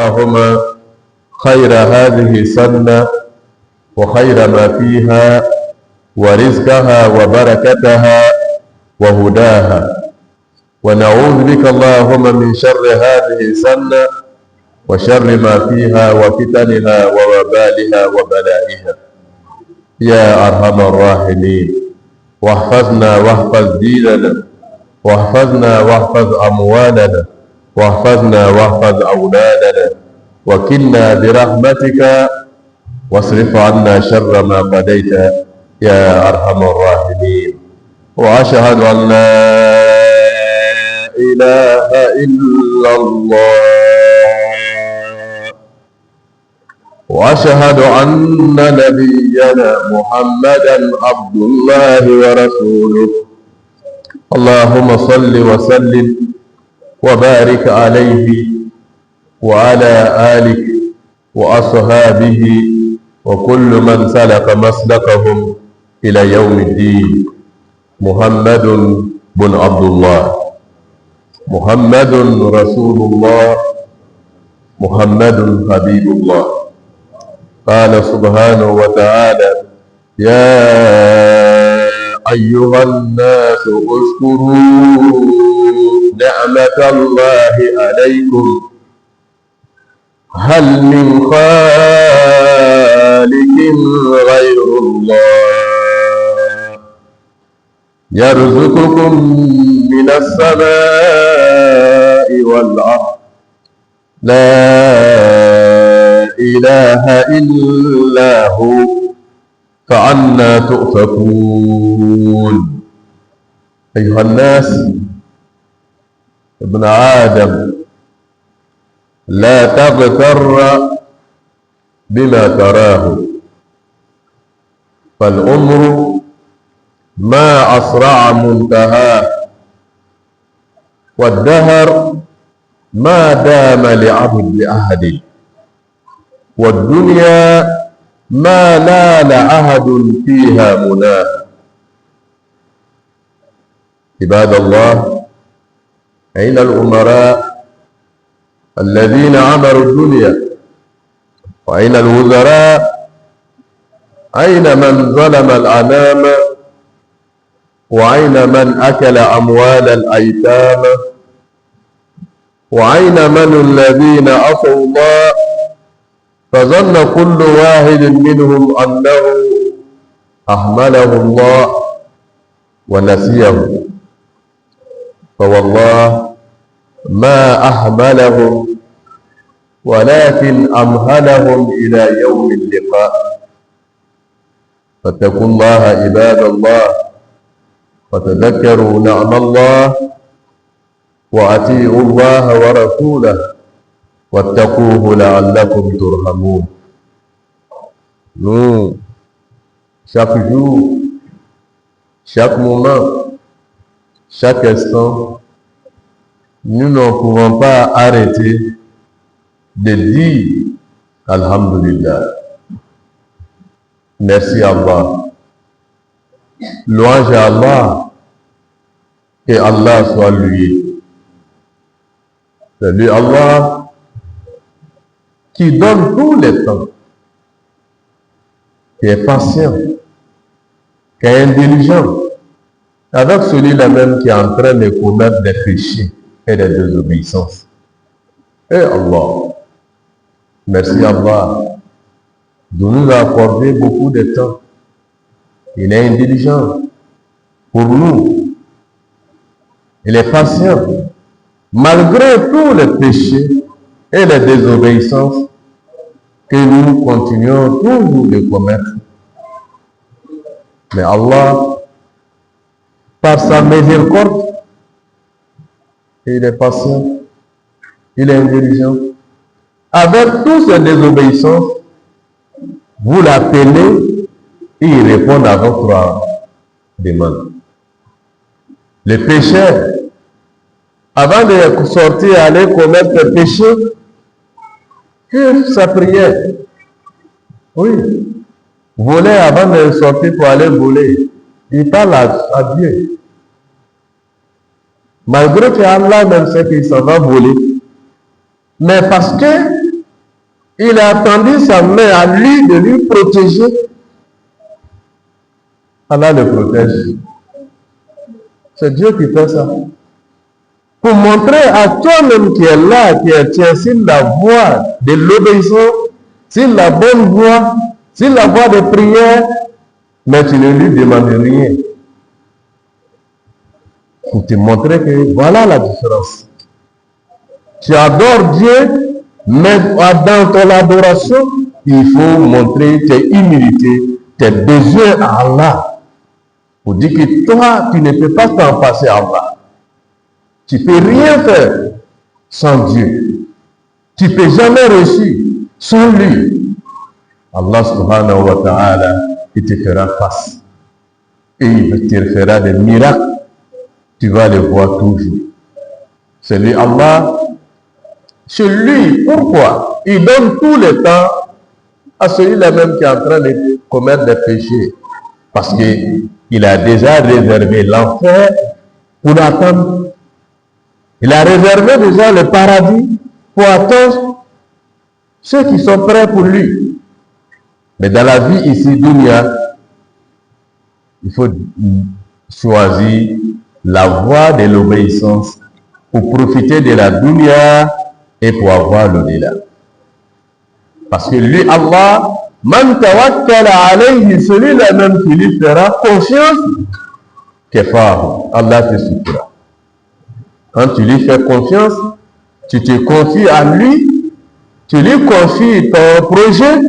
اللهم خير هذه سنة وخير ما فيها ورزقها وبركتها وهداها، ونعوذ بك اللهم من شر هذه السنة وشر ما فيها وفتنها ووبالها وبلائها يا أرحم الراحمين. واحفظنا واحفظ ديننا، واحفظنا واحفظ أموالنا، واحفظنا واحفظ أولادنا، وكلنا برحمتك واصرف عنا شر ما قضيت يا أرحم الراحمين. وأشهد أن لا إله إلا الله، وأشهد أن نبينا محمدا عبد الله ورسوله. اللهم صل وسلم وبارك عليه وعلى آله وأصحابه وكل من سلك مسلكهم إلى يوم الدين. محمد بن عبد الله، محمد رسول الله، محمد حبيب الله. قال سبحانه وتعالى: يا أيها الناس اذكروا نعمة الله عليكم هل من خالق غير الله يرزقكم من السماء والأرض لا إله إلا هو فأنى تؤفكون. أيها الناس، ابن آدم، لا تغتر بما تراه، فالعمر ما أسرع منتهاه، والدهر ما دام لعبد لأحد، والدنيا ما نال عهد فيها مناه. عباد الله، أين الأمراء الذين عمروا الدنيا؟ وأين الوزراء؟ أين من ظلم الأنام؟ وأين من أكل أموال الأيتام؟ وأين من الذين عصوا الله فظن كل واحد منهم أنه أهمله الله ونسيه؟ فوالله ما أهملهم ولكن أمهلهم إلى يوم اللقاء. فاتقوا الله عباد الله، وتذكروا نعم الله، وأطيعوا الله ورسوله، واتقوه لعلكم ترحمون. Nous, chaque jour, chaque moment, chaque instant, nous ne pouvons pas arrêter de dire Alhamdulillah. Merci Allah. Louange à Allah, que Allah soit loué. C'est lui Allah qui donne tout le temps, qui est patient, qui est intelligent, avec celui-là même qui est en train de commettre des péchés et des désobéissances. Et Allah, merci Allah de nous accorder beaucoup de temps. Il est intelligent pour nous. Il est patient. Malgré tous les péchés et les désobéissances que nous continuons toujours de commettre. Mais Allah, par sa miséricorde, il est patient, il est intelligent. Avec toutes ces désobéissances, vous l'appelez et il répond à votre demande. Les pécheurs, avant de sortir, aller commettre des péchés, que sa prière. Oui. Voler avant de sortir pour aller voler. Il parle à Dieu. Malgré que Allah même sait qu'il s'en va voler. Mais parce que il a tendu sa main à lui de lui protéger. Allah le protège. C'est Dieu qui fait ça. Pour montrer à toi-même qui est là, qui est sur la voie de l'obéissance, sur la bonne voie, sur la voie de prière, mais tu ne lui demandes rien. Pour te montrer que voilà la différence. Tu adores Dieu, mais dans ton adoration, il faut montrer tes humilités, tes besoins à Allah. Pour dire que toi, tu ne peux pas t'en passer à Allah. Tu ne peux rien faire sans Dieu. Tu ne peux jamais réussir sans lui. Allah subhanahu wa ta'ala, il te fera face. Et il te fera des miracles. Tu vas les voir toujours. C'est lui, Allah. C'est lui, pourquoi? Il donne tout le temps à celui-là même qui est en train de commettre des péchés. Parce qu'il a déjà réservé l'enfer pour l'attendre. Il a réservé déjà le paradis pour attendre ceux qui sont prêts pour lui. Mais dans la vie ici, dunya, il faut choisir la voie de l'obéissance pour profiter de la dunya et pour avoir l'au-delà. Parce que lui, Allah, man tawakkala alayhi, celui-là même qui lui fera confiance, kefahu, Allah te suffira. Quand tu lui fais confiance, tu te confies à lui, tu lui confies ton projet,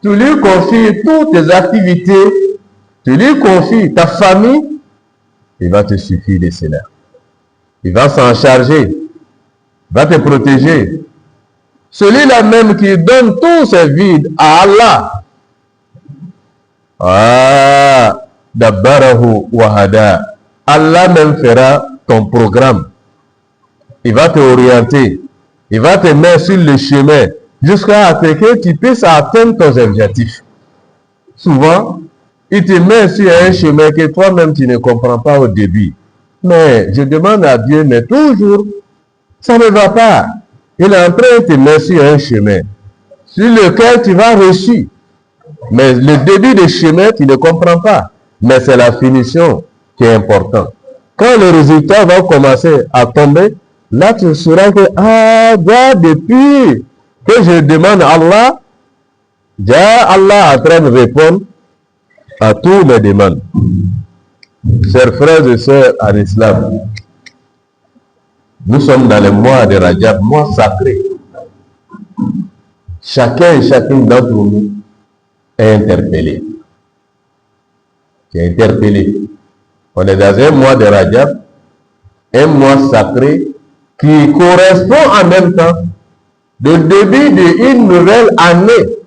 tu lui confies toutes tes activités, tu lui confies ta famille, il va te suffire de cela. Il va s'en charger, il va te protéger. Celui-là même qui donne tous ses vides à Allah, dabbarahu wahada, Allah même fera ton programme. Il va te orienter. Il va te mettre sur le chemin jusqu'à ce que tu puisses atteindre tes objectifs. Souvent, il te met sur un chemin que toi-même tu ne comprends pas au début. Mais je demande à Dieu, mais toujours, ça ne va pas. Il est en train de te mettre sur un chemin sur lequel tu vas réussir. Mais le début du chemin, tu ne comprends pas. Mais c'est la finition qui est importante. Quand le résultat va commencer à tomber, là tu sauras que, depuis que je demande à Allah, déjà Allah est en train de répondre à tous mes demandes. Chers frères et sœurs en islam, nous sommes dans le mois de Rajab, mois sacré. Chacun et chacune d'entre nous est interpellé. Est interpellé. On est dans un mois de Rajab, un mois sacré qui correspond en même temps le début d'une nouvelle année.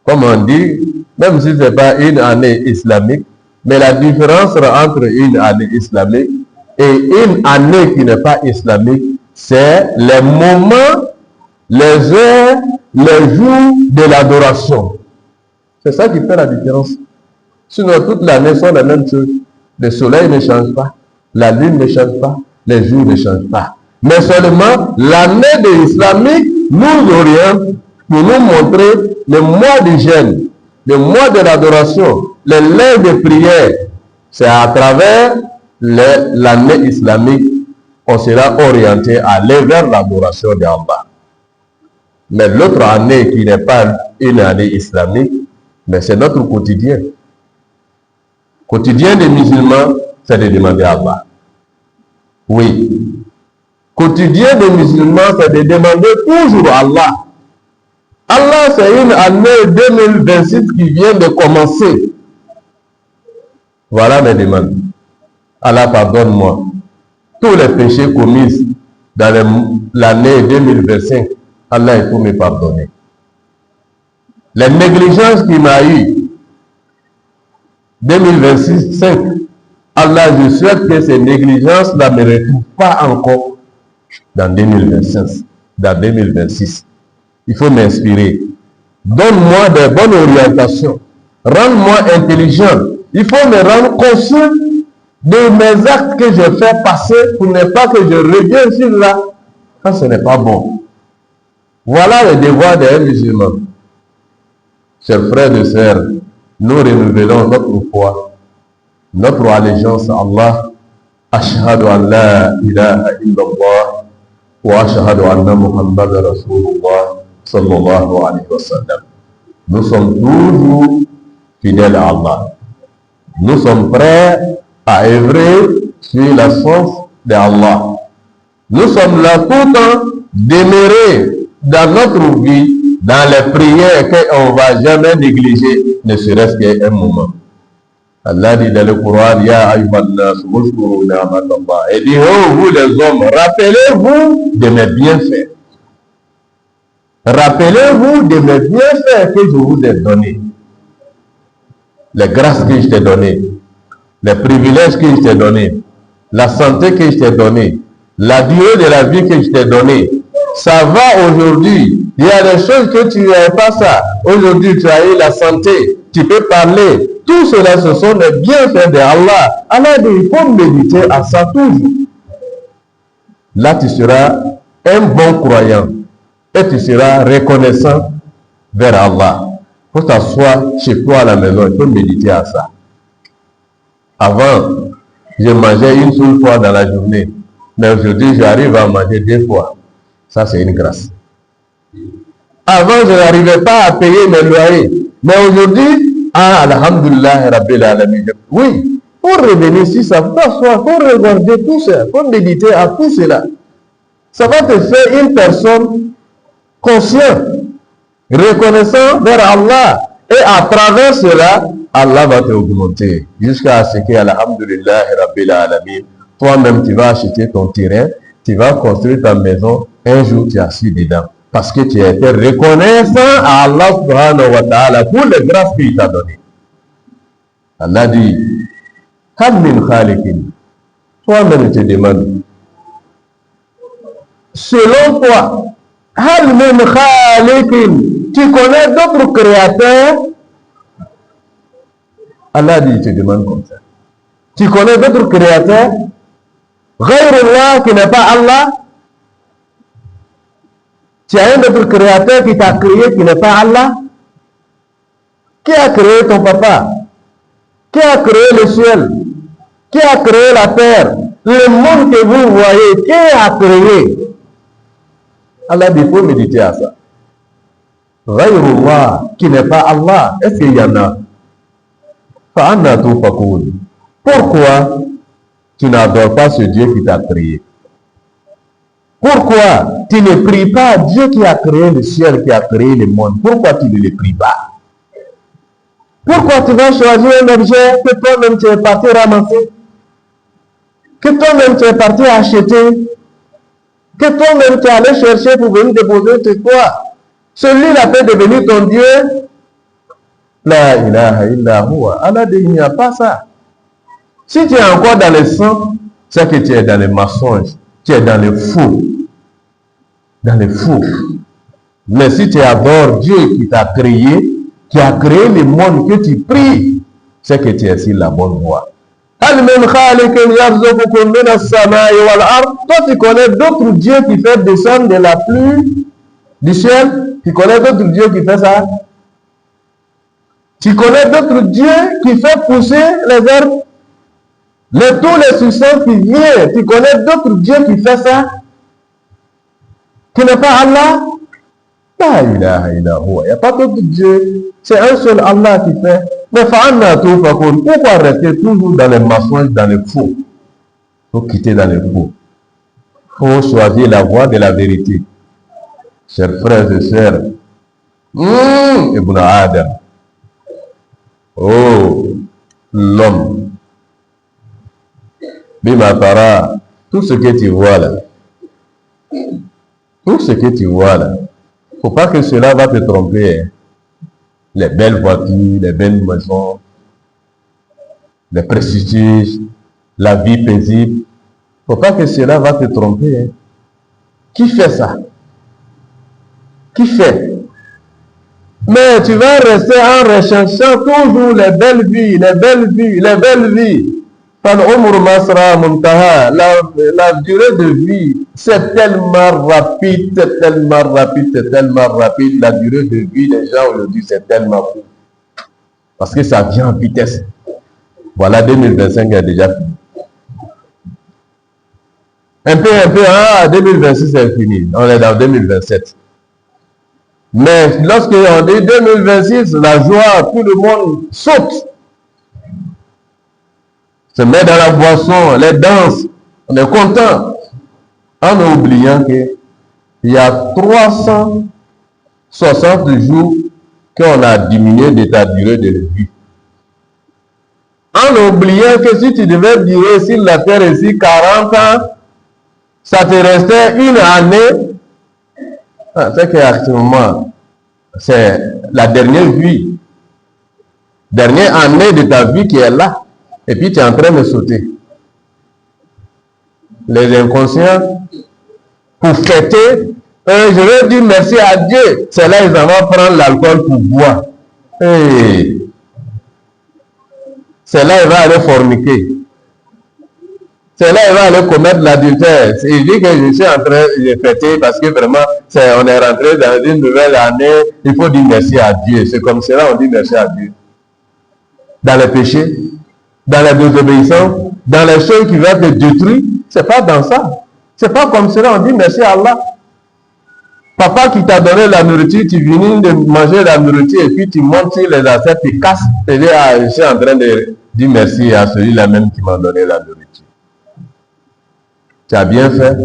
Comme on dit, même si ce n'est pas une année islamique, mais la différence entre une année islamique et une année qui n'est pas islamique, c'est les moments, les heures, les jours de l'adoration. C'est ça qui fait la différence. Sinon, toute l'année sont la même chose. Le soleil ne change pas, la lune ne change pas, les jours ne changent pas. Mais seulement l'année de l'islamique nous oriente pour nous montrer le mois du jeûne, le mois de l'adoration, les l'heure de prière. C'est à travers l'année islamique qu'on sera orienté à aller vers l'adoration d'Allah. Mais l'autre année qui n'est pas une année islamique, mais c'est notre quotidien. Quotidien des musulmans, c'est de demander à Allah. Oui. Quotidien des musulmans, c'est de demander toujours à Allah. Allah, c'est une année 2026 qui vient de commencer. Voilà mes demandes. Allah, pardonne-moi tous les péchés commis dans l'année 2025. Allah, il faut me pardonner. Les négligences qu'il m'a eues 2026, Allah, je souhaite que ces négligences-là ne me retrouvent pas encore dans 2025, dans 2026. Il faut m'inspirer. Donne-moi des bonnes orientations. Rends-moi intelligent. Il faut me rendre conscient de mes actes que je fais passer pour ne pas que je revienne sur là quand ce n'est pas bon. Voilà le devoir des musulmans. Chers frères et sœurs, nous renouvelons notre foi, notre allégeance à Allah. Ashhadu an la ilaha illallah wa ashhadu anna Muhammad Rasulullah sallallahu alayhi wa sallam. Nous sommes toujours fidèles à Allah. Nous sommes prêts à œuvrer sur la sens d'Allah. Nous sommes là tout le temps demeurer dans notre vie, dans les prières qu'on ne va jamais négliger, ne serait-ce qu'un moment. Allah dit dans le Coran, Ya ayyuhannas, wazkuru ni'matallah. Et dit, oh vous les hommes, rappelez-vous de mes bienfaits. Rappelez-vous de mes bienfaits que je vous ai donnés. Les grâces que je t'ai données, les privilèges que je t'ai donnés, la santé que je t'ai donnée, la durée de la vie que je t'ai donnée. Ça va aujourd'hui. Il y a des choses que tu n'avais pas ça. Aujourd'hui, tu as eu la santé. Tu peux parler. Tout cela, ce sont les bienfaits d'Allah. Allah dit, il faut méditer à ça toujours. Là, tu seras un bon croyant. Et tu seras reconnaissant vers Allah. Il faut t'asseoir chez toi à la maison. Il faut méditer à ça. Avant, je mangeais une seule fois dans la journée. Mais aujourd'hui, j'arrive à manger 2 fois. Ça, c'est une grâce. Avant, je n'arrivais pas à payer mes loyers. Mais aujourd'hui, alhamdulillah, Rabbil Alamin. Oui, pour revenir sur ça, pour t'asseoir, pour regarder tout ça, pour méditer à tout cela. Ça va te faire une personne consciente, reconnaissant vers Allah. Et à travers cela, Allah va te augmenter. Jusqu'à ce que, alhamdulillah, Rabbil Alamin, toi-même, tu vas acheter ton terrain, tu vas construire ta maison, un jour tu es assis dedans. Parce que tu as été reconnaissant à Allah subhanahu wa ta'ala pour les grâces qu'il t'a données. Allah dit, Hal min khaliqin. Toi-même tu demandes. Selon toi, Hal min khaliqin. Tu connais d'autres créateurs? Allah dit, tu demandes comme ça. Tu connais d'autres créateurs? Ghayrullah qui n'est pas Allah. Tu as un autre créateur qui t'a créé qui n'est pas Allah. Qui a créé ton papa? Qui a créé le ciel? Qui a créé la terre? Le monde que vous voyez, qui a créé? Allah dit, il faut méditer à ça. Ghayrullah qui n'est pas Allah. Est-ce qu'il y en a? Fa'anna tufakun. Pourquoi tu n'adores pas ce Dieu qui t'a créé? Pourquoi tu ne pries pas Dieu qui a créé le ciel, qui a créé le monde? Pourquoi tu ne le pries pas? Pourquoi tu vas choisir un objet que toi-même tu es parti ramasser? Que toi-même tu es parti acheter? Que toi-même tu es allé chercher pour venir déposer chez toi? Celui-là peut devenir ton Dieu? La ilaha illa huwa. Allah dit, il n'y a pas ça. Si tu es encore dans le sang, c'est que tu es dans les mensonges, tu es dans le faux. Dans le faux. Mais si tu adores Dieu qui t'a créé, qui a créé le monde que tu pries, c'est que tu es sur la bonne voie. Toi, tu connais d'autres dieux qui font descendre de la pluie du ciel? Tu connais d'autres dieux qui font ça? Tu connais d'autres dieux qui font pousser les herbes? Tous les substances qui viennent, tu connais d'autres dieux qui font ça? Qui n'est pas Allah? La ilaha illa huwa. Il n'y a pas d'autre Dieu. C'est un seul Allah qui fait. Mais fa'anna tufakun. Pourquoi rester toujours dans les mensonges, dans le faux? Il faut quitter dans le faux. Il faut choisir la voie de la vérité. Chers frères et sœurs, Ibn Adam. Oh, l'homme. Bima tara. Tout ce que tu vois là. Tout ce que tu vois là. Il ne faut pas que cela va te tromper. Hein. Les belles voitures, les belles maisons, les prestiges, la vie paisible. Il ne faut pas que cela va te tromper. Hein. Qui fait ça? Qui fait? Mais tu vas rester en recherchant toujours les belles vies, les belles vies, les belles vies. La durée de vie, c'est tellement rapide, c'est tellement rapide, c'est tellement rapide. La durée de vie des gens aujourd'hui, c'est tellement court. Parce que ça vient en vitesse. Voilà, 2025 est déjà fini. Un peu, 2026 est fini. On est dans 2027. Mais lorsque on dit 2026, la joie, tout le monde saute. Se met dans la boisson, les danses, on est content. En oubliant qu'il y a 360 jours qu'on a diminué de ta durée de vie. En oubliant que si tu devais durer sur la terre ici 40 ans, ça te restait une année. C'est qu'actuellement, c'est la dernière vie, dernière année de ta vie qui est là. Et puis tu es en train de sauter. Les inconscients, pour fêter, je vais dire merci à Dieu. C'est là qu'ils vont prendre l'alcool pour boire. Hey. C'est là qu'il va aller forniquer. C'est là qu'il va aller commettre l'adultère. Il dit que je suis en train de fêter parce que vraiment, on est rentré dans une nouvelle année. Il faut dire merci à Dieu. C'est comme cela on dit merci à Dieu. Dans les péchés, dans la désobéissance, dans les choses qui vont te détruire, c'est pas dans ça. C'est pas comme cela, on dit merci à Allah. Papa qui t'a donné la nourriture, tu viens de manger la nourriture et puis tu montes sur les assiettes, tu casses, tu dis, je suis en train de dire merci à celui-là même qui m'a donné la nourriture. Tu as bien fait.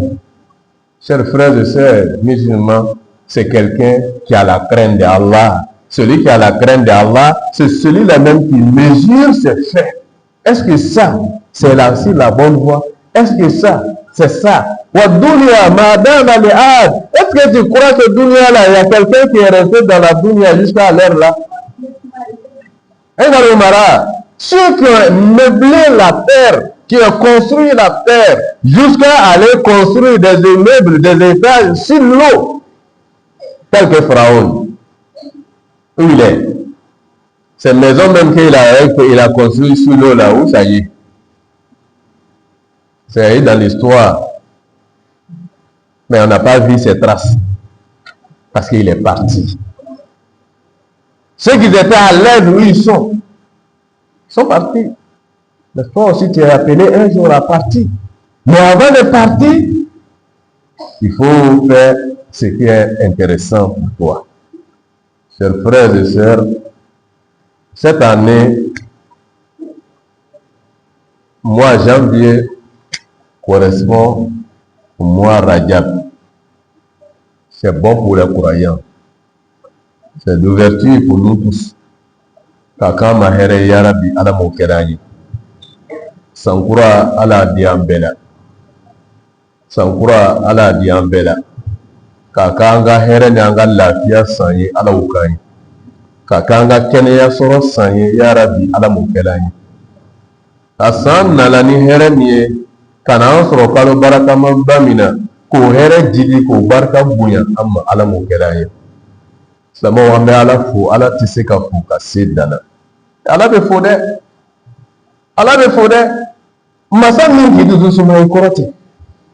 Chers frères et sœurs musulmans, c'est quelqu'un qui a la crainte d'Allah. Celui qui a la crainte d'Allah, c'est celui-là même qui mesure ses faits. Est-ce que ça, c'est aussi la bonne voie? Est-ce que ça, c'est ça? Est-ce que tu crois que dunya là, il y a quelqu'un qui est resté dans la dunya jusqu'à l'heure là? Ceux qui ont meublé la terre, qui ont construit la terre, jusqu'à aller construire des immeubles, des étages sur l'eau, tel que Pharaon. Où il est? Ces maisons même qu'il a construit sous l'eau là, où ça y est? C'est dans l'histoire. Mais on n'a pas vu ses traces. Parce qu'il est parti. Ceux qui étaient à l'aise où ils sont partis. Mais toi aussi tu es appelé un jour à partir. Mais avant de partir, il faut faire ce qui est intéressant pour toi. Chers frères et sœurs, cette année, mois janvier correspond au mois Rajab. C'est bon pour les croyants. C'est l'ouverture pour nous tous. Kaka mahere yarabi ala mokerani. Sankura ala diambela. Sankura ala diambela. Kaka anga here ni anga lafiya sanye ala ukani. Kaka anga keneya soro sanye yarabi ala mokerani. Asan nalani here niye kana soro kalo baraka mabamina. Ko here jidi ko barka bunya amma ala mokerani. Sama wame ala fo ala tiseka fo ka sedana. Ala be fo de. Ala be fo de. Masa min ki dudu suma ikorote.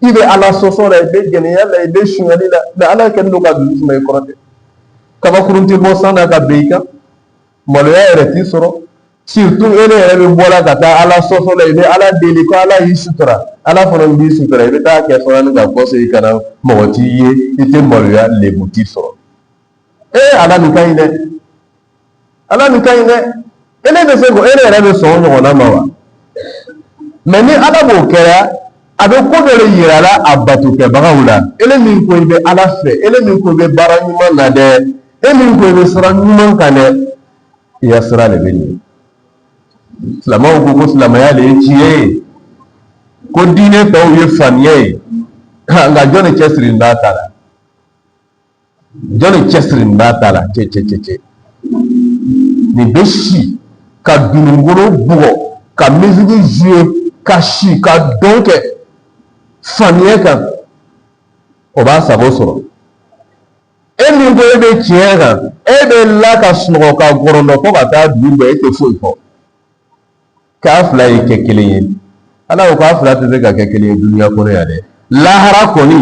Ibe ala soso la ibe gene yalla ibe shungali la ala ken do ka dudu suma ikorote. Kaba kurunti bo sana ka beika. Malo ya ereti soro. Surtout ele ere bola kata ala soso la ibe ala deli ko ala yisutra. Ala fono bi sutra ibe ta ke fona nga ko se kana mawati ye ite malo ya lebuti soro. Ala nikaine. Ala nikaine. Ele be se ko ele ere be so nyo na mawa. Mais ni ala bo kera abe ko dole yirala abatu ke bagawula ele min ko be ala fe ele min ko be baranyuma na de ele min ko be sara nyuma kane ya sara le beni islama ko islama ya le jiye ko dine taw ye famiye nga jone chesri ndatala che ni beshi ka dunungolo bugo ka mizigi jue kashi ka donke famiye kan o b'a sago sɔrɔ e min ko e bɛ tiɲɛ kan e bɛ la ka sunɔgɔ ka gɔrɔndɔ fo ka taa dugu bɛɛ e tɛ foyi fɔ k'a fila ye kɛ kelen ye ala ko afla te ka kɛ kelen dunya kɔnɔ ya dɛ lahara kɔni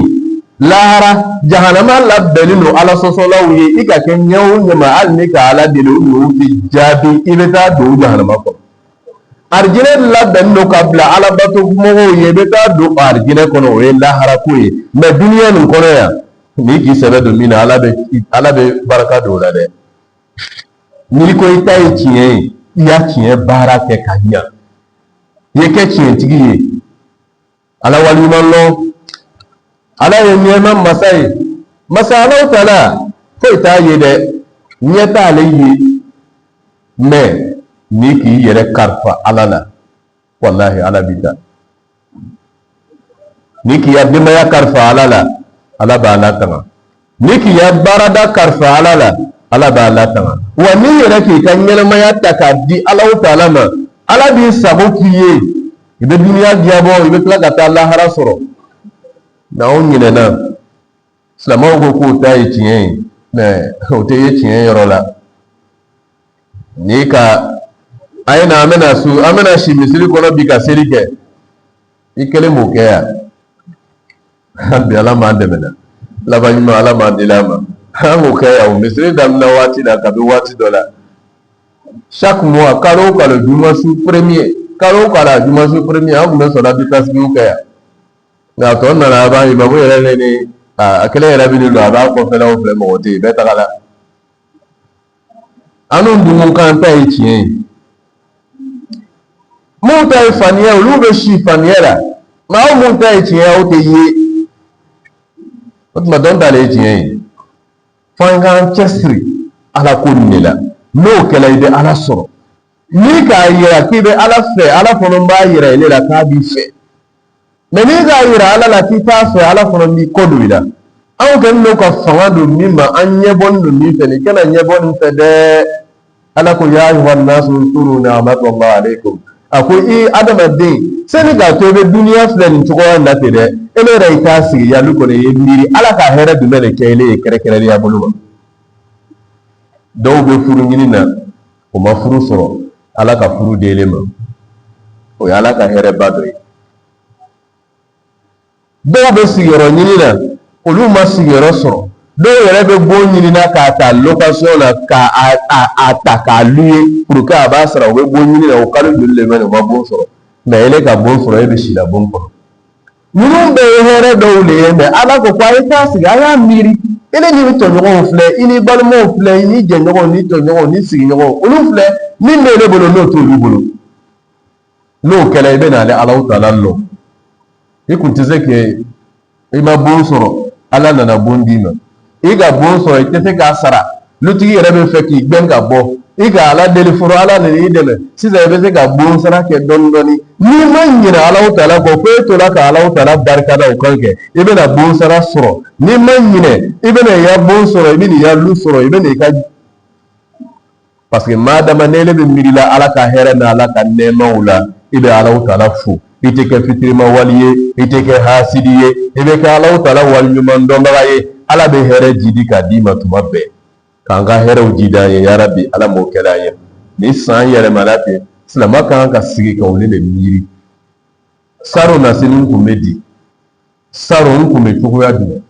lahara jahanama labɛnni no ala sɔsɔlaw ye i ka kɛ ɲɛ o ɲɛ ma hali ni ka ala deli o n'o bi jaabi i bɛ taa don jahanama kɔnɔ arijinɛ labɛnni no ka bila alabato mɔgɔw ye i bɛ taa don arijinɛ kɔnɔ o ye lahara ko ye mais dunya nin kɔnɔ yan n'i k'i sɛbɛ don min na ala bɛ barika don o la dɛ n'i ko i ta ye tiɲɛ ye i y'a tiɲɛ baara kɛ ka ɲa i ye kɛ tiɲɛtigi ye ala waliɲuman lɔn ala ye nɛɛma masa ye masa alaw taala foyi t'a ye dɛ ɲɛ t'ale ye mais n'i k'i yɛrɛ kalifa ala la walahi ala b'i da n'i k'i ya denbaya kalifa ala la ala b'a latanga n'i k'i ya baarada kalifa ala la ala b'a latanga wa n'i yɛrɛ k'i ka ɲɛnamaya ta k'a di alaw taala ma ala b'i sago k'i ye i bɛ duniya diɲabɔ i bɛ tila ka taa lahara sɔrɔ n'aw ɲinɛna silamɛw ko k'o ta ye tiɲɛ ye mais o tɛ ye tiɲɛ yɔrɔ la n'i ka a ye na an bɛna si misiri kɔnɔ bi ka seli kɛ i kelen b'o kɛ yan bi ala m'an dɛmɛ na laban ɲuman ala m'an deli a ma an k'o kɛ yan o misiri daminɛ waati la kabi waati dɔ la chaque mois kalo o kalo jumasu premier kalo o kalo jumasu premier an tun bɛ sɔrɔ bipasigiw kɛ yan nka a tɔ nana a b'a ye mako yɛrɛ ne ni a kelen yɛrɛ bɛ ne don a b'a kɔfɛlaw filɛ mɔgɔ tɛ yen bɛɛ taga la an n'u dun kan ta ye tiɲɛ ye mun ta ye faniya olu bɛ si faniya la maa o mun ta ye tiɲɛ aw tɛ ye o tuma dɔn t'ale ye tiɲɛ ye fo an k'an cɛsiri ala ko nin de la n'o kɛla i bɛ ala sɔrɔ n'i k'a yira k'i bɛ ala fɛ ala fana b'a yira i la k'a b'i fɛ mais n'i k'a yira ala la k'i t'a fɛ ala fana b'i kɔ don i la anw kɛlen don ka fanga don min ma an ɲɛbɔlen don min fɛ nin kana ɲɛbɔ nin fɛ dɛ ala ko ya ayyuhan nasu uzkuru ni'matallahi alaykum a ko i adamaden sani k'a to i bɛ duniya filɛ nin cogoya in na ten dɛ e ne yɛrɛ i t'a sigi yali kɔni i ye miiri ala ka hɛrɛ jumɛn de kɛ e ye kɛrɛkɛrɛnnenya bolo ma dɔw bɛ furu ɲini na o ma furu sɔrɔ ala ka furu d'ele ma o ye ala ka hɛrɛ ba dɔ ye dɔw bɛ sigiyɔrɔ ɲini na olu ma sigiyɔrɔ sɔrɔ dɔw yɛrɛ bɛ bon ɲini na k'a ta location na k'a ta k'a louer pour que a b'a sara u bɛ bon ɲini na o kalo joli de bɛ na u ma bon sɔrɔ mais ele ka bon sɔrɔ e bɛ si la bon kɔnɔ ninnu bɛɛ ye hɛrɛ dɔw de ye mais ala ko ko a ye taa sigi a y'a miiri ele ni tɔɲɔgɔnw filɛ i ni balimaw filɛ i ni jɛɲɔgɔnw ni tɔɲɔgɔnw ni sigiɲɔgɔnw olu filɛ min bɛ ne bolo n'o t'olu bolo n'o kɛla i bɛ n'ale alaw taala lɔ i kun tɛ se kɛ i ma bon sɔrɔ ala nana bon d'i ma i ka bon sɔrɔ i tɛ se k'a sara lutigi yɛrɛ bɛ fɛ k'i gɛn ka bɔ i ka ala deli fɔlɔ ala nana i dɛmɛ sisan i bɛ se ka bon sara kɛ dɔɔnin dɔɔnin n'i ma ɲinɛ alaw taala kɔ ko e tola ka alaw taala barikada o kan kɛ i bɛna bon sara sɔrɔ n'i ma ɲinɛ i bɛna i ya bon sɔrɔ i bɛna i ya lu sɔrɔ i bɛna i ka parce que maa dama n'ele bɛ miiri la ala ka hɛrɛ n'a ala ka nɛɛmaw la i bɛ alaw taala fo i tɛ kɛ fitirima wali ye i tɛ kɛ hasidi ye i bɛ kɛ alaw taala waliɲuman dɔnbaga ye ala bɛ hɛrɛ jidi k'a d'i ma tuma bɛɛ k'an ka hɛrɛw jidi an ye yarabi ala m'o kɛra an ye ni san yɛlɛmana ten silamɛ kan ka sigi ka olu de miiri saro nasini kun bɛ di saro n kun bɛ cogoya jumɛn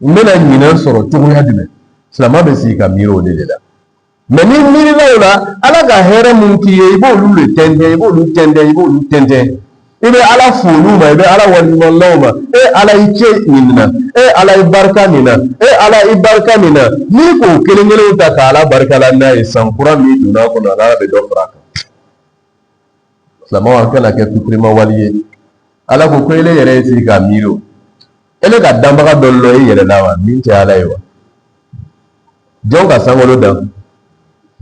n bɛna ɲinɛ sɔrɔ cogoya jumɛn silamɛ bɛ sigi ka miiri o de la mais ni miirila o la ala ka hɛrɛ mun k'i ye i b'olu de tɛntɛn i b'olu tɛntɛn i b'olu tɛntɛn i bɛ ala fo olu ma i bɛ ala waliɲumanlaw ma e ala i cɛ nin na e ala i barika nin na e ala i barika nin na n'i k'o kelen kelenw ta ka ala barika la n'a ye san kura min donna a kɔnɔ ala bɛ dɔ fara a kan silamɛw an kana kɛ fitirima wali ye ala ko ko ele yɛrɛ ye sigi k'a miiri o ele ka danbaga dɔ lɔ i yɛrɛ la wa min tɛ ala ye wa jɔn ka sankolo dan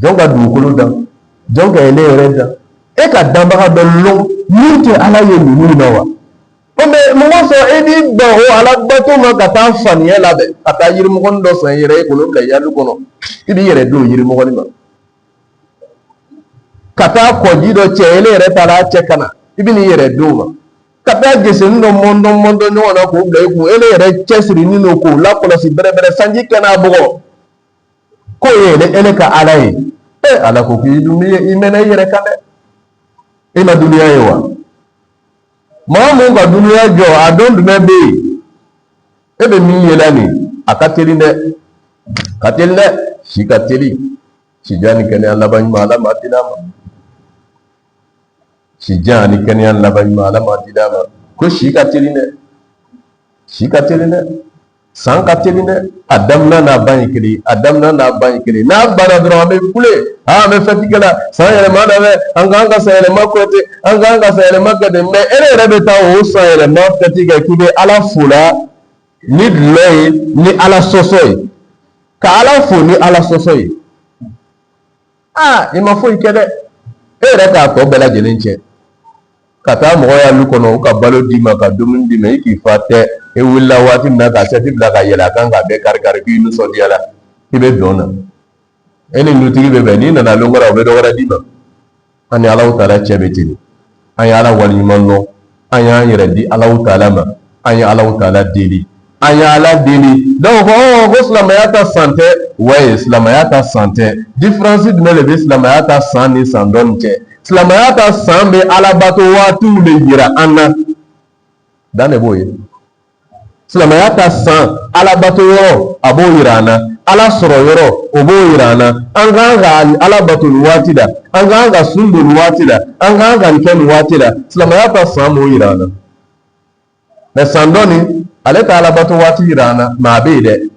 jɔn ka dugukolo dan jɔn ka ele yɛrɛ dan e ka danbaga dɔ lɔn min tɛ ala ye ninnu na wa o mɛ mɔgɔ sɔrɔ e b'i ban o ala bato ma ka taa faniya labɛn ka taa yirimɔgɔnin dɔ san i yɛrɛ ye k'olu bila yali kɔnɔ i b'i yɛrɛ don yirimɔgɔnin ma ka taa kɔji dɔ cɛ ele yɛrɛ taara cɛ kana i bɛ n'i yɛrɛ don ma ka taa geseni dɔ mɔndɔn mɔndɔn ɲɔgɔn na k'o bila i kun ele yɛrɛ cɛsirinin don k'o lakɔlɔsi bɛrɛbɛrɛ sanji kɛnɛ a bɔgɔ k'o ye ele ka ala ye e ala ko k'i dun i mɛnna i yɛrɛ kan dɛ e ma duniya ye wa Mamu ka dunia jo adon dumebe. Ebe mi yelani akateli ne. Kateli ne si kateli. Si jani kene alabany mala matidama. Si jani kene alabany mala matidama. Ko si kateli ne. Si kateli ne. San kateli ne. Adamna na banyikili. Adamna na banyikili. Na bana drame kule. Ah me fatikala. San yele madame. Anga sa yele makote. Anga sa yele makade. Me ere rebeta o sa yele mafatika kibe ala fula. Ni dlei ni ala sosoy. Ka ala fu ni ala sosoy. Ah, ima fo ikede. Ere ka to bela jelenche. Kata mo ya lukono ka balo dima ka dumun dima iki fate e willa wati na ka seti bla ka yela kan ka be kar ki nu so diala ibe dona eni nutigi be be ni na longora be dogora dima ani ala taala chebetini ani ala wali manno ani yere di ala taala ma ani ala taala deli ani ala deli donc oh islamayata santé ouais islamayata santé différence de le islamayata sanni sandonche Silamayata sambe alabato watu le yira anna dane boye Silamayata san alabato yoro abo yirana ala soro yoro obo yirana anganga alabato watida anganga sundu watida anganga nken watida Silamayata sambo yirana me sandoni aleta alabato wati yirana ma bede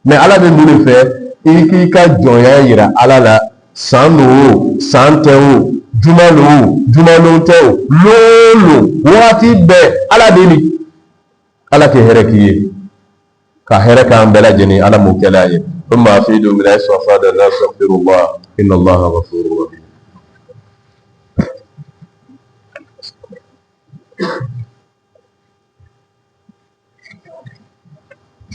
me ala be ndule fe iki ka joya yira alala sanu santeo jumalo teo lolo wati be ala dini ala ke hereki ka hereka ambela jeni ala mukelaye thumma afidu min asfada la astaghfirullah inna allaha ghafurur rahim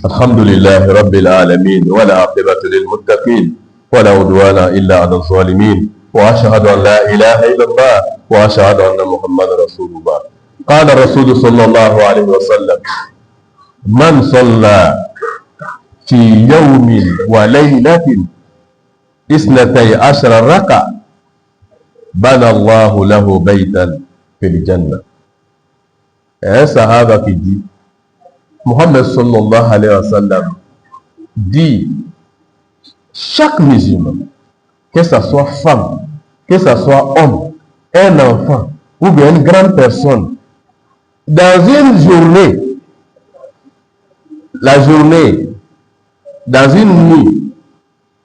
alhamdulillah rabbil alamin wala aqibatu lil muttaqin wala udwana illa ala zalimin وأشهد أن لا إله إلا الله وأشهد أن محمد رسول الله قال الرسول صلى الله عليه وسلم من صلى في يوم وليلة 12 ركعة بنى الله له بيتا في الجنة. صحابة qui dit Mohammed sallallahu alayhi wa sallam dit chaque musulman, que ce soit femme, que ce soit homme, un enfant ou bien une grande personne, dans une journée, la journée, dans une nuit,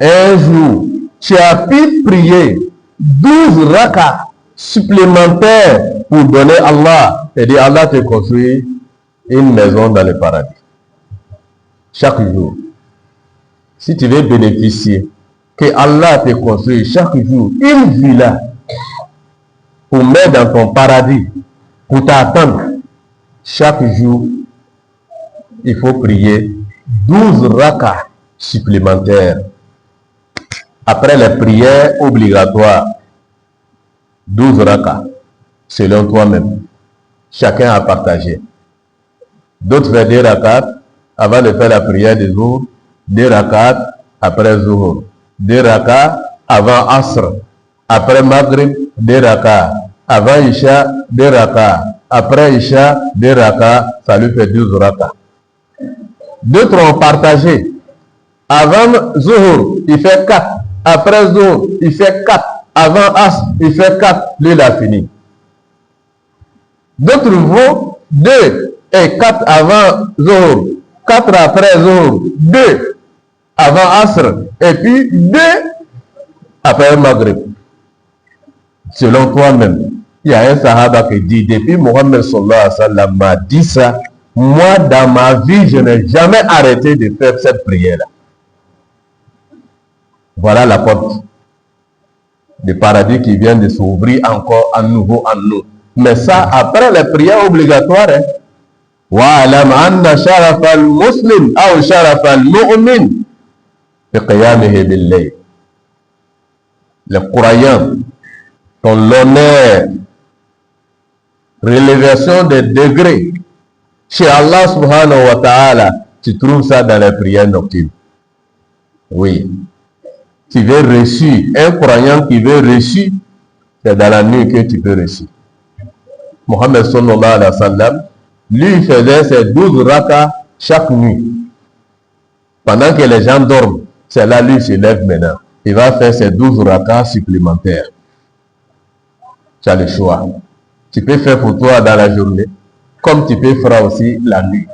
un jour, tu as pu prier 12 rakas supplémentaires pour donner Allah, et dire Allah te construit une maison dans le paradis. Chaque jour. Si tu veux bénéficier, que Allah te construit chaque jour une villa pour mettre dans ton paradis, pour t'attendre. Chaque jour, il faut prier 12 rakas supplémentaires. Après les prières obligatoires, 12 rakas, selon toi-même. Chacun a partagé. D'autres font 2 rakats avant de faire la prière du jour, 2 rakats après Zuhur, 2 rakats avant Asr, après Maghrib, 2 rakats, avant Isha, 2 rakats, après Isha, 2 rakats, ça lui fait 12 rakats. D'autres ont partagé. Avant Zuhur, il fait 4, après Zuhur, il fait 4, avant Asr, il fait 4, lui il a fini. D'autres vont 2 et 4 avant Zuhur, 4 après Zuhur, 2 avant Asr, et puis 2 après Maghrib. Selon toi-même, il y a un sahaba qui dit, depuis Mohammed sallallahu alayhi wa sallam m'a dit ça, moi dans ma vie, je n'ai jamais arrêté de faire cette prière-là. Voilà la porte du paradis qui vient de s'ouvrir encore à nouveau en nous. Mais ça, après les prières obligatoires, hein. وَعَلَمْ أَنَّ شَرَفَ الْمُسْلِمِ أَوْ شَرَفَ الْمُؤْمِنِ بِقِيَامِهِ بِاللَّيْلِ. Les croyants, ton l'honneur, rélévation des degrés chez Allah subhanahu wa ta'ala, tu trouves ça dans les prières nocturnes. Oui. Tu veux reçu, un croyant qui veut reçu, c'est dans la nuit que tu peux reçu. Mohammed sallallahu alayhi wa sallam, lui il faisait ses 12 rakas chaque nuit. Pendant que les gens dorment, c'est là lui se lève maintenant. Il va faire ses 12 rakas supplémentaires. Tu as le choix. Tu peux faire pour toi dans la journée, comme tu peux faire aussi la nuit.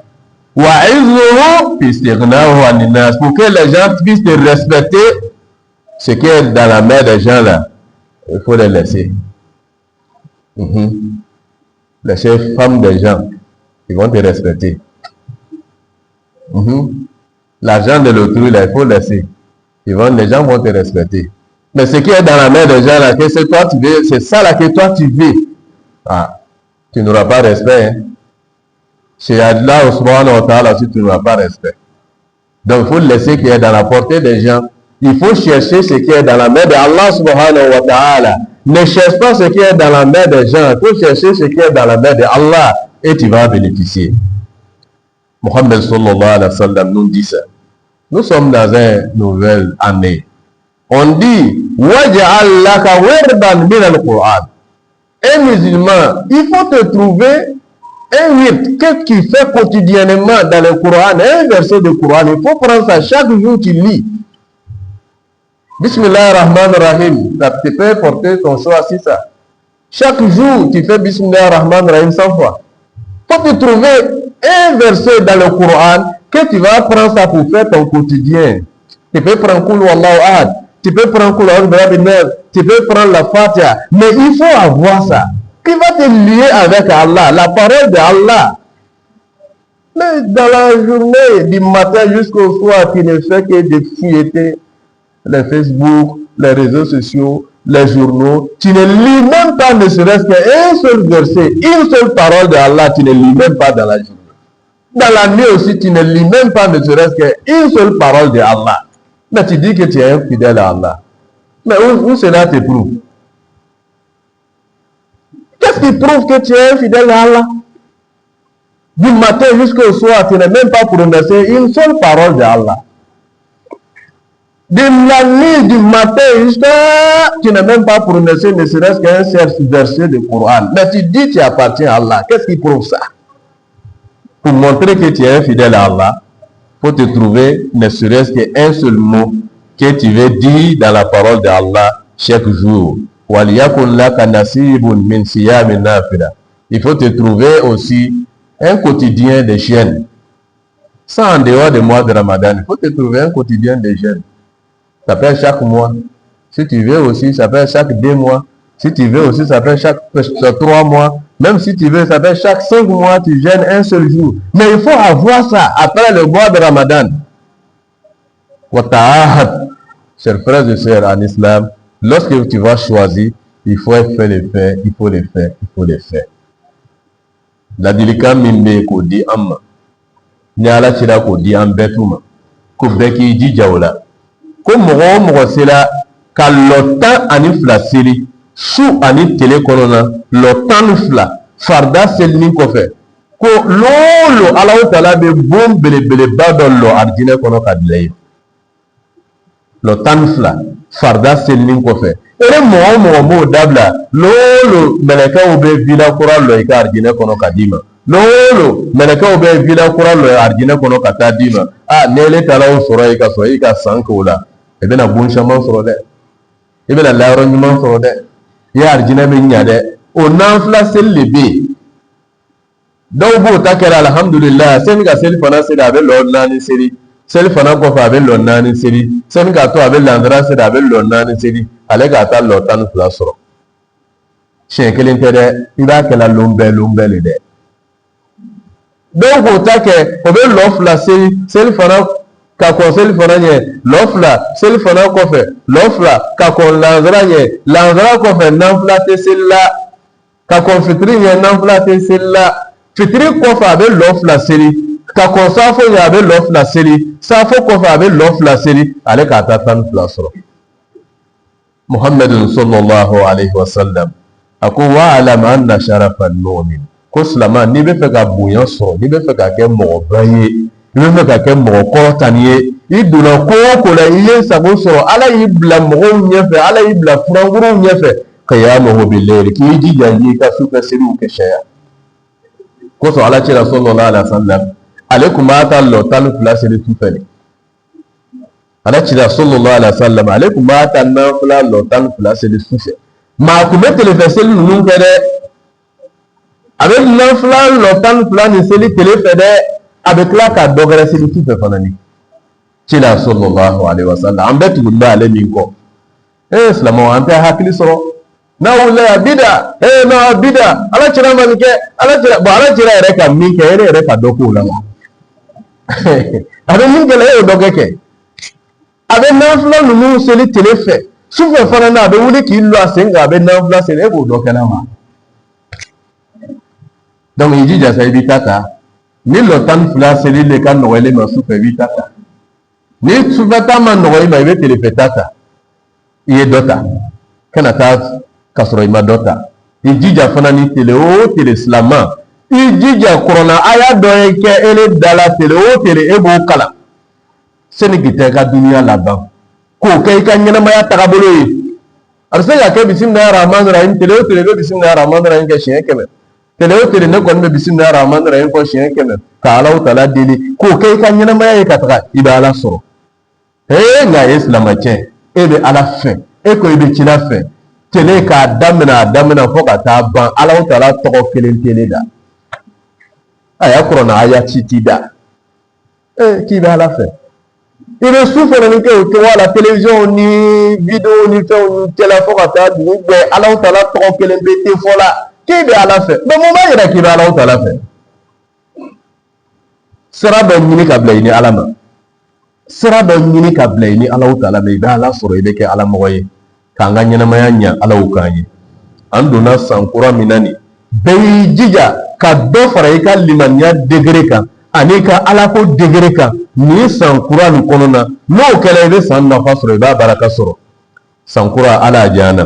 Pour que les gens puissent te respecter, ce qui est dans la main des gens là, il faut les laisser. Les femmes des gens, ils vont te respecter. L'argent de l'autrui là, il faut laisser. Les gens vont te respecter. Mais ce qui est dans la main des gens là, que c'est toi tu veux, c'est ça là que toi tu veux. Ah, tu n'auras pas respect. Hein? Chez Allah subhanahu wa ta'ala aussi, tu n'auras pas respect. Donc il faut laisser ce qui est dans la portée des gens. Il faut chercher ce qui est dans la main d'Allah subhanahu wa ta'ala. Ne cherche pas ce qui est dans la main des gens. Il faut chercher ce qui est dans la main d'Allah et tu vas bénéficier. Mohammed sallallahu alayhi wa sallam nous dit ça. Nous sommes dans une nouvelle année. On dit waj'al laka wirdan min al-Qur'an. Un musulman, il faut te trouver un wird que tu fais quotidiennement dans le Coran, un verset de Coran. Il faut prendre ça chaque jour tu lis. Bismillah ar-Rahman ar-Rahim. Tu peux porter ton choix si ça. Chaque jour tu fais Bismillah ar-Rahman ar-Rahim 100 fois. Il faut te trouver un verset dans le Coran que tu vas prendre ça pour faire ton quotidien. Tu peux prendre Qul Wallahu Ahad. Tu peux prendre Qul A'udhu Birabbil Nas. Tu peux prendre la Fatiha. Mais il faut avoir ça. Qui va te lier avec Allah, la parole d'Allah. Mais dans la journée, du matin jusqu'au soir, tu ne fais que de fouilleter les Facebook, les réseaux sociaux, les journaux. Tu ne lis même pas, ne serait-ce qu'un seul verset, une seule parole d'Allah, tu ne lis même pas dans la journée. Dans la nuit aussi, tu ne lis même pas, ne serait-ce qu'une seule parole d'Allah. Mais tu dis que tu es infidèle à Allah. Mais où cela te prouve? Qu'est-ce qui prouve que tu es infidèle à Allah? Du matin jusqu'au soir, tu n'as même pas prononcé une seule parole d'Allah. De la nuit, du matin jusqu'à... Tu n'as même pas prononcé ne serait-ce qu'un seul verset de Coran. Mais tu dis que tu appartiens à Allah. Qu'est-ce qui prouve ça? Pour montrer que tu es infidèle à Allah, il faut te trouver ne serait-ce qu'un seul mot que tu veux dire dans la parole d'Allah chaque jour. Il faut te trouver aussi un quotidien de jeûne. Ça en dehors du mois de Ramadan, il faut te trouver un quotidien de jeûne. Ça peut être chaque mois. Si tu veux aussi, ça peut être chaque 2 mois. Si tu veux aussi, ça peut être chaque 3 mois. Même si tu veux, ça peut être chaque 5 mois, tu jeûnes un seul jour. Mais il faut avoir ça après le mois de Ramadan. Chers frères et sœurs en islam, lorsque tu vas choisir, il faut faire les faits, il faut les faire, il faut les faire. La dilika mimbe ko di amma. Nyala chira ko di ambetuma. Ko beki di jawla. Ko mogo sela ka lotan ani flasiri. Sou ani tele konona lotan fla. Farda selni ko fe. Ko lolo Allah Ta'ala be bom bele badon lo arjine kono kadlay. Lotan fla. Farda selni ko fe. Ere mo dabla lolo meleka ube vila kura lo ika arjine kono kadima lolo meleka ube vila kura lo arjine kono katadima nele tala soro ika sankola ebe na bunshama soro de ebe na laro nyuma soro de ya arjine be nyade o nanfla selebe dawbo takera alhamdulillah sen ga selfana sida be lo nani seri selfana ko fa be lo nani seri sen ga to abe landra sida be lo nani seri ale ka taa lɔtan fila sɔrɔ siɲɛ kelen tɛ dɛ i b'a kɛ la lon bɛɛ le dɛ dɔw k'o ta kɛ o bɛ lɔ fila seli fana ka kɔn seli fana ɲɛ lɔ fila seli fana kɔfɛ lɔ fila ka kɔn lansara ɲɛ lansara kɔfɛ nanfila tɛ seli la ka kɔn fitiri ɲɛ nanfila tɛ seli la fitiri kɔfɛ a bɛ lɔ fila seli ka kɔn saafo ɲɛ a bɛ lɔ fila seli saafo kɔfɛ a bɛ lɔ fila seli ale k'a ta tan fila sɔrɔ. Muhammad sallallahu alayhi wa sallam ako wa alam anna sharafal mu'min ko silama ni bɛ fɛ ka bonya sɔrɔ ni bɛ fɛ ka kɛ mɔgɔba ye ni bɛ fɛ ka kɛ mɔgɔ kɔrɔtan ye i donna ko o ko la i ye sago sɔrɔ ala y'i bila mɔgɔw ɲɛfɛ ala y'i bila furankuruw ɲɛfɛ qiyamuhu bil-layl k'i jija i ka sufɛ seliw kɛ caya kosɔn Alakira sallallahu alaihi wasallam ale kun b'a ka lɔ 12 seli sufɛ de Alakira sallallahu alaihi wasallam ale kun b'a ka nafila lɔ 12 seli sufɛ maa kun bɛ tilefɛ seli ninnu kɛ dɛ a bɛ nafila lɔ 12 ni seli tilefɛ dɛ a bɛ tila ka dɔ wɛrɛ seli sufɛ fana ni Cila sallallahu alaihi wasallam an bɛ tugu n'ale min kɔ silamɛw an tɛ hakili sɔrɔ n'a wulila bida n'a bida Alakira ma nin kɛ Alakira yɛrɛ ka min kɛ e yɛrɛ ka dɔ k'o la a bɛ min kɛ e y'o dɔ kɛ a bɛ nafila ninnu seli tile fɛ sufɛ fana na a bɛ wuli k'i lɔ a sen kan a bɛ nafila seli e k'o dɔ kɛnɛ ma donc i jija sa i b'i ta ta ni lɔ 12 seli le ka nɔgɔ i ma sufɛ i b'i ta ta ni sufɛ ta ma nɔgɔ i ma i bɛ tilefɛ ta ta i ye dɔ ta kana taa ka sɔrɔ i ma dɔ ta i jija fana ni tele o tele silaman i jija kuranna aya dɔ ye kɛ e da la tele o tele e b'o kalan sani k'i ta i ka duniya laban k'o kɛ i ka ɲɛnamaya tagabolo ye a bɛ se ka kɛ bisimilahi rahmani rahim tele o tele bɛ bisimilahi rahmani rahim kɛ siɲɛ 100 tele o tele ne kɔni bɛ bisimilahi rahmani rahim fɔ siɲɛ 100 ka Alahu taala deli k'o kɛ i ka ɲɛnamaya ye ka taga i bɛ Ala sɔrɔ nka e silamɛcɛ e bɛ Ala fɛ e ko i bɛ Kira fɛ tele k'a daminɛ fo ka taa ban Alahu taala tɔgɔ kelen tele da a y'a kuranna aya ci t'i da k'i bɛ Ala fɛ i bɛ su fana ni kɛ o cogoya la télévision ni vidéo ni fɛnw ni cɛla fo ka taa dugu bɛɛ Alahu taala tɔgɔ kelen bɛ te fɔ la k'i bɛ Ala fɛ donc mun b'a yira k'i bɛ Alahu taala fɛ sira dɔ ɲini ka bila i ni Ala ma sira dɔ ɲini ka bila i ni Alahu taala ma i bɛ Ala sɔrɔ i bɛ kɛ Ala mɔgɔ ye k'an ka ɲɛnamaya ɲɛ Alaw k'an ye an donna san kura min na nin bɛɛ y'i jija ka dɔ fara i ka limaniya degré kan ani ka Alako degré kan nin san kura nin kɔnɔna n'o kɛra i bɛ san nafa sɔrɔ i b'a baraka sɔrɔ san kura Ala a diya an na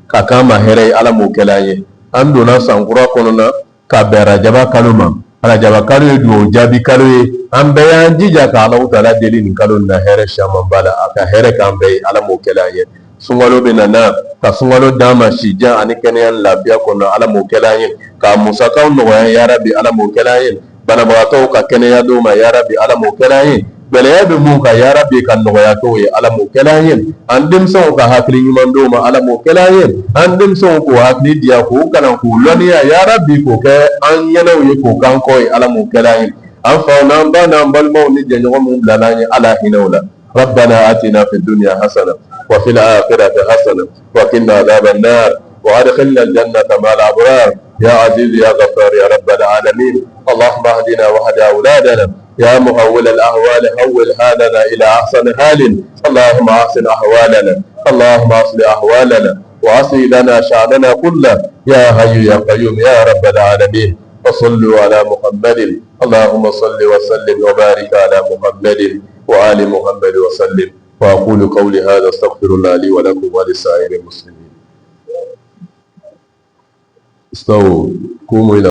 ka k'an ma hɛrɛ ye Ala m'o kɛla an ye an donna san kura kɔnɔna ka bɛn Arajaba kalo ma Arajaba kalo ye dugawu jaabi kalo ye an bɛɛ y'an jija ka Alahu taala deli nin kalo nin na hɛrɛ caman b'a la a ka hɛrɛ k'an bɛɛ ye Ala m'o kɛla an ye sunkalo bɛ na ka sunkalo d'an ma si jan ani kɛnɛya ni lafiya kɔnɔ Ala m'o kɛla an ye ka musakaw nɔgɔya ya Rabbi Ala m'o kɛla an ye banabagatɔw ka kɛnɛya d'u ma ya Rabbi Ala m'o kɛla an ye gɛlɛya bɛ mun kan ya Rabbi ka nɔgɔya k'o ye Ala m'o kɛla an ye an denmisɛnw ka hakili ɲuman d'u ma Ala m'o kɛla an ye an denmisɛnw k'o hakili diya k'o kalan k'o lɔnniya ya Rabbi k'o kɛ an ɲɛnaw ye k'o k'an kɔ ye Ala m'o kɛla an ye an faw n'an ba n'an balimaw ni jɛɲɔgɔn minnu bilala an ye Ala hinɛw la ربنا آتنا في الدنيا حسنة وفي الآخرة حسنة وقنا عذاب النار وأدخلنا الجنة مع الأبرار يا عزيز يا غفار يا رب العالمين اللهم اهدنا واهد أولادنا يا مهول الأهوال هول حالنا إلى أحسن حال اللهم أحسن أحوالنا اللهم أصلح أحوالنا وأصلح لنا شأننا كله يا حي يا قيوم يا رب العالمين وصلوا على محمد اللهم صل وسلم وبارك على محمد وآل محمد وسلم وأقول قولي هذا استغفر الله لي ولكم ولسائر المسلمين استووا قوموا إلى